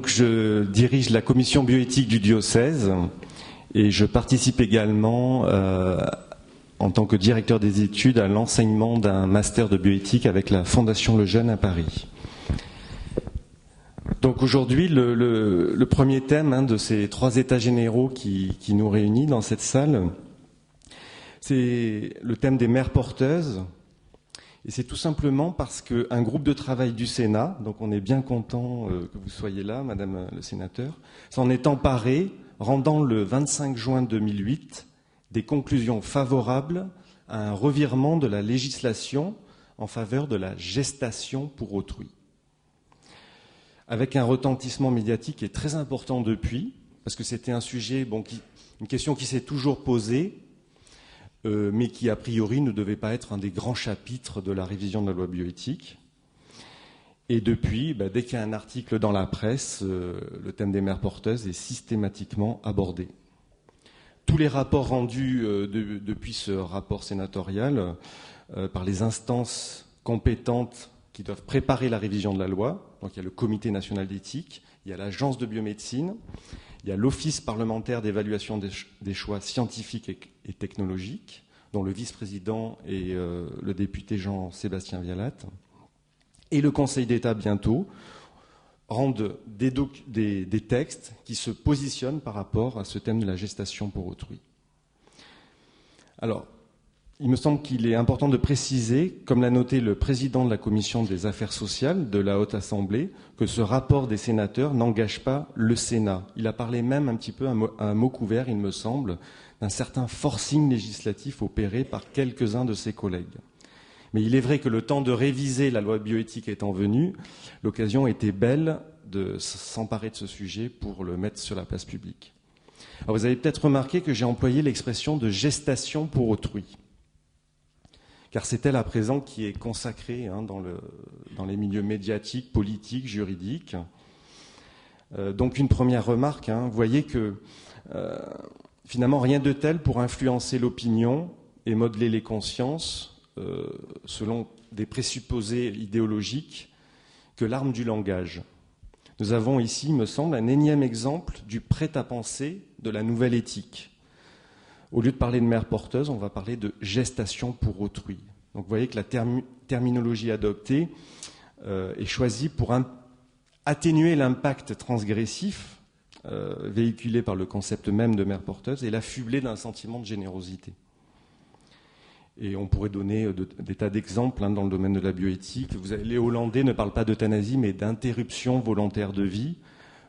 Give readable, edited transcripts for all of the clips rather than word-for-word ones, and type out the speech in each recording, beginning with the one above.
Donc je dirige la commission bioéthique du diocèse et je participe également en tant que directeur des études à l'enseignement d'un master de bioéthique avec la Fondation Le Jeune à Paris. Donc aujourd'hui, le premier thème de ces 3 états généraux qui nous réunit dans cette salle, c'est le thème des mères porteuses. Et c'est tout simplement parce qu'un groupe de travail du Sénat, donc on est bien content que vous soyez là, Madame le Sénateur, s'en est emparé, rendant le 25 juin 2008 des conclusions favorables à un revirement de la législation en faveur de la gestation pour autrui. Avec un retentissement médiatique qui est très important depuis, parce que c'était un sujet, une question qui s'est toujours posée, mais qui, a priori, ne devait pas être un des grands chapitres de la révision de la loi bioéthique. Et depuis, dès qu'il y a un article dans la presse, le thème des mères porteuses est systématiquement abordé. Tous les rapports rendus depuis ce rapport sénatorial par les instances compétentes qui doivent préparer la révision de la loi, donc il y a le Comité national d'éthique, il y a l'Agence de biomédecine, il y a l'Office parlementaire d'évaluation des choix scientifiques et technologiques, dont le vice-président est le député Jean-Sébastien Vialat, et le Conseil d'État bientôt, rendent des textes qui se positionnent par rapport à ce thème de la gestation pour autrui. Alors, il me semble qu'il est important de préciser, comme l'a noté le président de la Commission des affaires sociales de la Haute Assemblée, que ce rapport des sénateurs n'engage pas le Sénat. Il a parlé même un petit peu, un mot couvert, il me semble, d'un certain forcing législatif opéré par quelques-uns de ses collègues. Mais il est vrai que le temps de réviser la loi bioéthique étant venu, l'occasion était belle de s'emparer de ce sujet pour le mettre sur la place publique. Alors vous avez peut-être remarqué que j'ai employé l'expression de gestation pour autrui, car c'est elle à présent qui est consacrée dans les milieux médiatiques, politiques, juridiques. Donc une première remarque, vous voyez que finalement rien de tel pour influencer l'opinion et modeler les consciences selon des présupposés idéologiques que l'arme du langage. Nous avons ici, me semble, un énième exemple du prêt-à-penser de la nouvelle éthique. Au lieu de parler de mère porteuse, on va parler de gestation pour autrui. Donc vous voyez que la terminologie adoptée est choisie pour atténuer l'impact transgressif véhiculé par le concept même de mère porteuse et l'affubler d'un sentiment de générosité. Et on pourrait donner des tas d'exemples dans le domaine de la bioéthique. Les Hollandais ne parlent pas d'euthanasie, mais d'interruption volontaire de vie.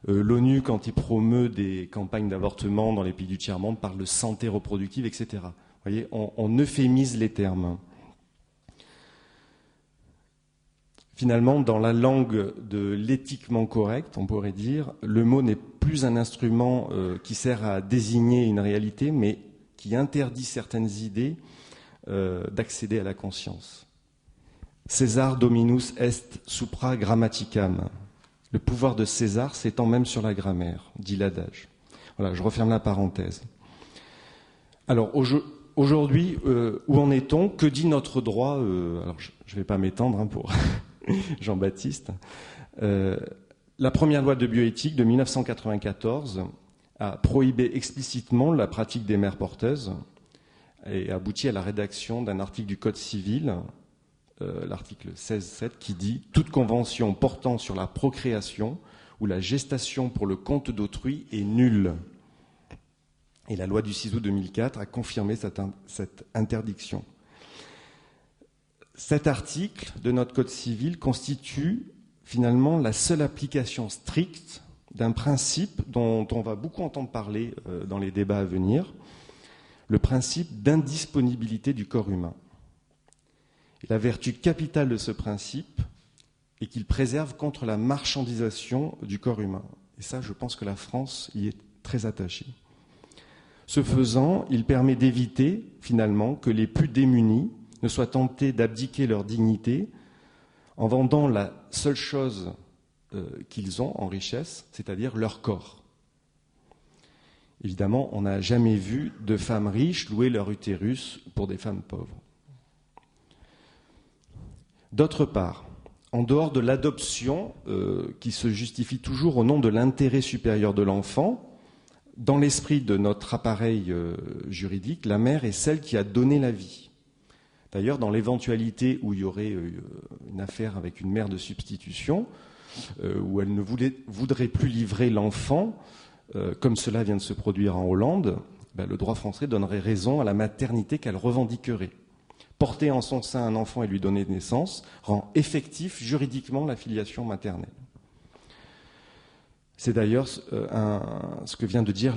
L'ONU, quand il promeut des campagnes d'avortement dans les pays du tiers-monde, parle de santé reproductive, etc. Vous voyez, on euphémise les termes. Finalement, dans la langue de l'éthiquement correct, on pourrait dire, le mot n'est plus un instrument qui sert à désigner une réalité, mais qui interdit certaines idées d'accéder à la conscience. César dominus est supra grammaticam. Le pouvoir de César s'étend même sur la grammaire, dit l'adage. Voilà, je referme la parenthèse. Alors, aujourd'hui, où en est-on? Que dit notre droit? Alors, je ne vais pas m'étendre pour Jean-Baptiste. La première loi de bioéthique de 1994 a prohibé explicitement la pratique des mères porteuses et aboutit à la rédaction d'un article du Code civil, l'article 16.7, qui dit « Toute convention portant sur la procréation ou la gestation pour le compte d'autrui est nulle ». Et la loi du 6 août 2004 a confirmé cette interdiction. Cet article de notre Code civil constitue finalement la seule application stricte d'un principe dont on va beaucoup entendre parler dans les débats à venir, le principe d'indisponibilité du corps humain. Et la vertu capitale de ce principe est qu'il préserve contre la marchandisation du corps humain. Et ça, je pense que la France y est très attachée. Ce faisant, il permet d'éviter, finalement, que les plus démunis ne soient tentés d'abdiquer leur dignité en vendant la seule chose qu'ils ont en richesse, c'est-à-dire leur corps. Évidemment, on n'a jamais vu de femmes riches louer leur utérus pour des femmes pauvres. D'autre part, en dehors de l'adoption, qui se justifie toujours au nom de l'intérêt supérieur de l'enfant, dans l'esprit de notre appareil juridique, la mère est celle qui a donné la vie. D'ailleurs, dans l'éventualité où il y aurait une affaire avec une mère de substitution, où elle ne voudrait plus livrer l'enfant, comme cela vient de se produire en Hollande, le droit français donnerait raison à la maternité qu'elle revendiquerait. Porter en son sein un enfant et lui donner naissance rend effectif juridiquement la filiation maternelle. C'est d'ailleurs ce que vient de dire